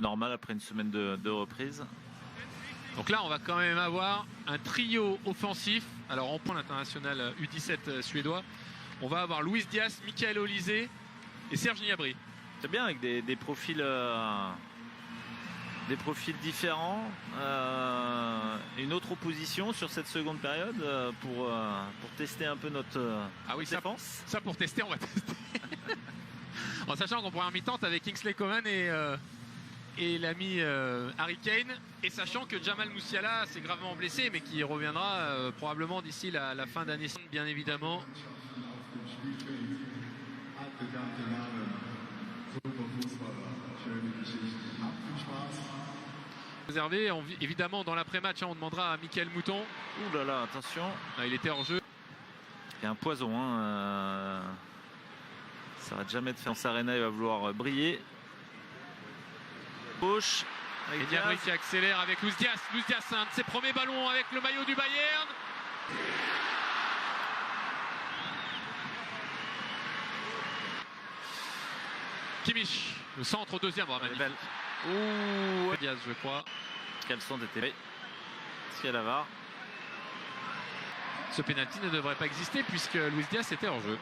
Normal après une semaine de reprise. Donc là, on va quand même avoir un trio offensif. Alors en point l'international U17 suédois, on va avoir Luis Diaz, Michael Olise et Serge Gnabry. C'est bien avec des profils différents. Une autre opposition sur cette seconde période pour tester un peu notre défense. Ça pour tester, on va tester. En sachant qu'en première mi-temps, avec Kingsley Coman et l'ami Harry Kane, et sachant que Jamal Musiala s'est gravement blessé, mais qui reviendra probablement d'ici la fin d'année, bien évidemment. Réservé, évidemment, dans l'après-match, on demandera à Michael Mouton. Ouh là là, attention. Ah, il était hors jeu. Il y a un poison. Ça va jamais de faire. Arena, il va vouloir briller. Gauche. Et Gnabry qui accélère avec Luis Diaz. Luis Diaz, un de ses premiers ballons avec le maillot du Bayern. Kimmich, le centre au deuxième. Oh, magnifique. Ouh, Diaz, je crois. Quels sont était. Est-ce qu'il y a la VAR? Ce pénalty ne devrait pas exister puisque Luis Diaz était hors jeu.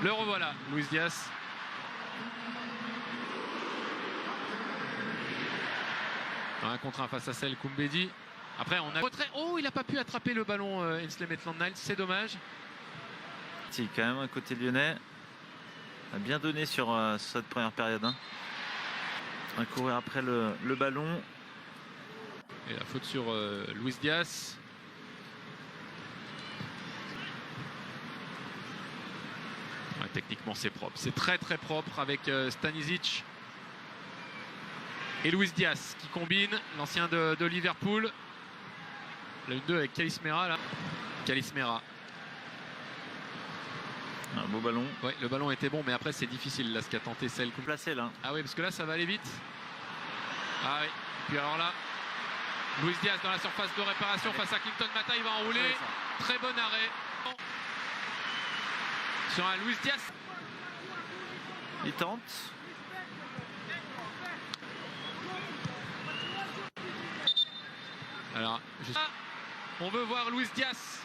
Le revoilà, Luis Diaz. Un contre un face à celle Koumbedi. Après, on a retrait. Oh, il n'a pas pu attraper le ballon Ainsley Maitland-Niles, c'est dommage. Si, quand même, un côté lyonnais a bien donné sur cette première période. À courir après le ballon. Et la faute sur Luis Diaz. Ouais, techniquement, c'est propre. C'est très très propre avec Stanisic et Luis Diaz qui combine, l'ancien de Liverpool. Le 1-2 avec Calismera là. Calismera. Un beau ballon. Ouais, le ballon était bon, mais après c'est difficile là ce qu'a tenté celle. Placé là. Ah oui, parce que là ça va aller vite. Ah oui. Puis alors là, Luis Diaz dans la surface de réparation face à Clinton Mata, il va enrouler. Très bon arrêt. Sur un Luis Diaz. Il tente. Alors, on veut voir Luis Diaz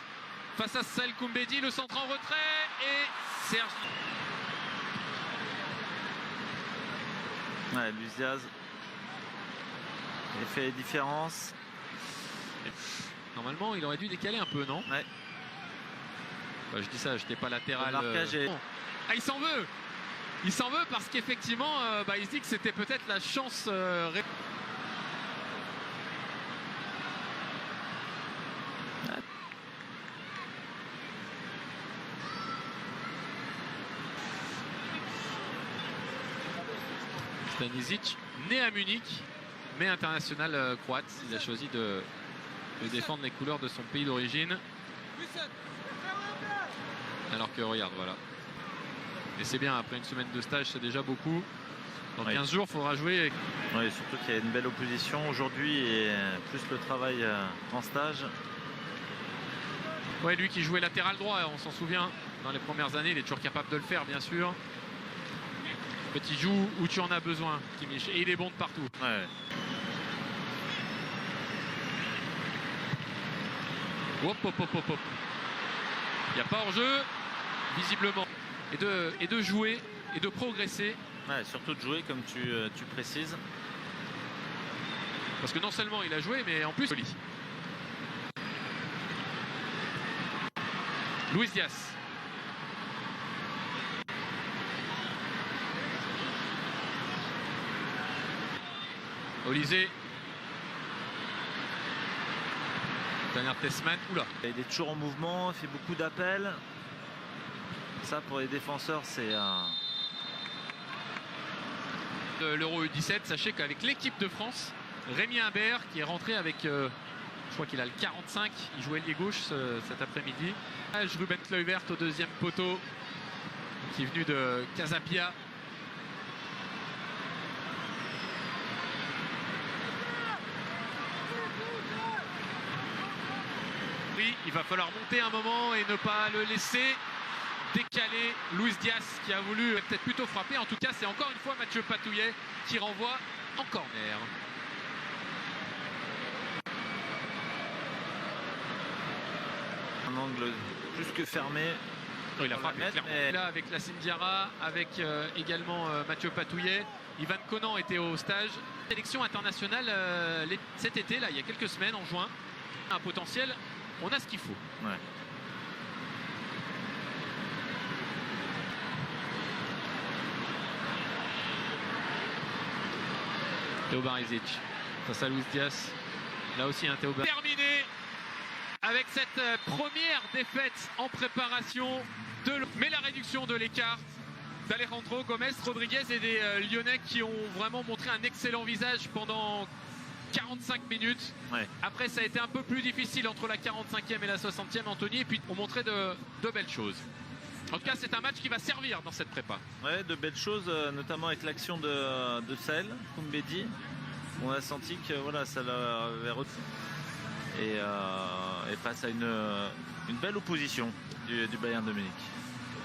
face à Sal Koumbedi, le centre en retrait et Serge. Ouais, Luis Diaz. Il a fait les différences. Normalement, il aurait dû décaler un peu, non? Ouais. Bah, je dis ça, j'étais pas latéral. Le marquage est... Ah, il s'en veut. Il s'en veut parce qu'effectivement, il se dit que c'était peut-être la chance. Stanisic, né à Munich, mais international croate. Il a choisi de défendre les couleurs de son pays d'origine. Alors que regarde, voilà. Et c'est bien, après une semaine de stage, c'est déjà beaucoup. Dans 15 jours, il faudra jouer. Oui, surtout qu'il y a une belle opposition aujourd'hui et plus le travail en stage. Ouais, lui qui jouait latéral droit, on s'en souvient. Dans les premières années, il est toujours capable de le faire, bien sûr. Petit joue où tu en as besoin, Kimmich. Et il est bon de partout. Ouais. Hop, hop, hop, hop, hop. Il n'y a pas hors-jeu, visiblement. Et de jouer et de progresser. Ouais, surtout de jouer, comme tu précises. Parce que non seulement il a joué, mais en plus, Luis Diaz. Olise. Dernière Tessman. Oula. Il est toujours en mouvement, il fait beaucoup d'appels. Ça, pour les défenseurs, c'est l'Euro U17. Sachez qu'avec l'équipe de France, Rémi Imbert, qui est rentré avec, je crois qu'il a le 45, il jouait ailier gauche cet après-midi. Ruben Kluivert au deuxième poteau, qui est venu de Casapia. Oui, il va falloir monter un moment et ne pas le laisser décalé. Luis Diaz qui a voulu peut-être plutôt frapper. En tout cas, c'est encore une fois Mathieu Patouillet qui renvoie en corner. Un angle plus que fermé. Il a frappé clairement. Mais... Là, avec la Diarra, avec également Mathieu Patouillet. Ivan Conan était au stage. Sélection internationale cet été, là, il y a quelques semaines, en juin. Un potentiel, on a ce qu'il faut. Ouais. Théo Barizic face à Luis Diaz. Là aussi un Théo Barizic. Terminé avec cette première défaite en préparation mais la réduction de l'écart d'Alejandro Gomez Rodriguez et des Lyonnais qui ont vraiment montré un excellent visage pendant 45 minutes. Ouais. Après, ça a été un peu plus difficile entre la 45e et la 60e, Anthony, et puis on montrait de belles choses. En tout cas, c'est un match qui va servir dans cette prépa. Ouais, de belles choses, notamment avec l'action de Sahel Koumbedi. On a senti que voilà, ça l'avait et face à une belle opposition du Bayern de Munich.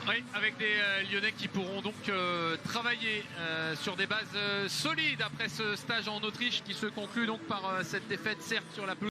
Oui, avec des Lyonnais qui pourront donc travailler sur des bases solides après ce stage en Autriche qui se conclut donc par cette défaite certes sur la pelouse